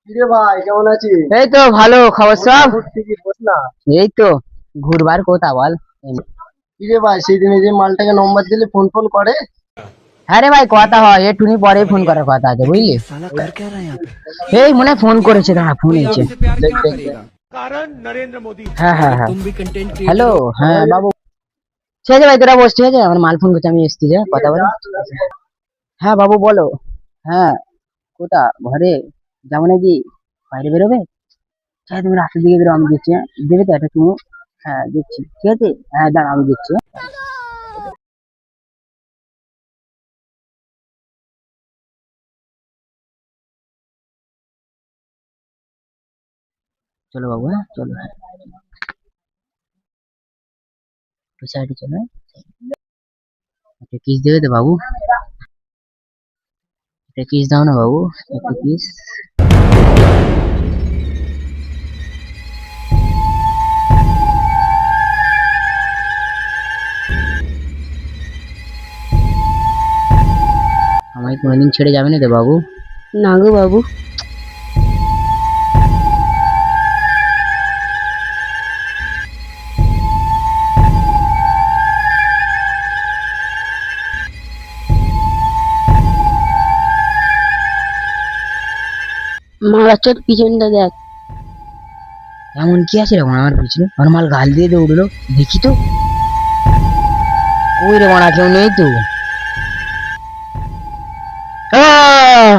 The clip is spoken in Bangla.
কিরে ভাই কেমন আছিস? এই তো ভালো খবর সব। ঘুরতে কি বস না? এই তো ঘুরবার কথা বল। কিরে ভাই সেই দিনে যে মালটাকে নম্বর দিলে ফোন ফোন করে? হ্যাঁ রে ভাই কথা হয়, একটুনি পরে ফোন করার কথা আছে लेकिन বুঝলি। ये साला कर क्या रहा है यहाँ पे। এই মনে হয় ফোন করেছে, দাঁড়া ফোন कोई এসেছে। आपसे प्यार দেখ क्यों দেখ দেখ। करेगा। হ্যাঁ और হ্যাঁ अगर হ্যাঁ। तुम भी कंटेंट क्रिएटर হ্যালো, हो। হ্যাঁ বাবু। ঠিক আছে ভাই, তোরা বস, ঠিক আছে, আমার মাল ফোন করছে, আমি এসছি, যা কথা বলে। হ্যাঁ বাবু বলো। হ্যাঁ, কোথা ঘরে যাবো নাকি? বাইরে বেরোবে? ঠিক আছে তুমি রাস্তার দিকে বেরো, আমি দিচ্ছি। হ্যাঁ দেবে তো একটা তুমি? হ্যাঁ দিচ্ছি, ঠিক আছে। হ্যাঁ দাঁড়া আমি দিচ্ছি। চলো বাবু, হ্যাঁ চলো, হ্যাঁ সাইডে চলো। একটা কিস দেবে তো বাবু? একটা কিস দাও না বাবু, একটা কিস। আমায় কোনোদিন ছেড়ে যাবে না তো বাবু? না গো বাবু। মারাচোর পিছনটা দেখ। এমন কি আছে রে আমার পিছনে? আমার মাল গাল দিয়ে দৌড়লো, দেখি তো। ওই রে মারা, কেউ নেই তো। আহ!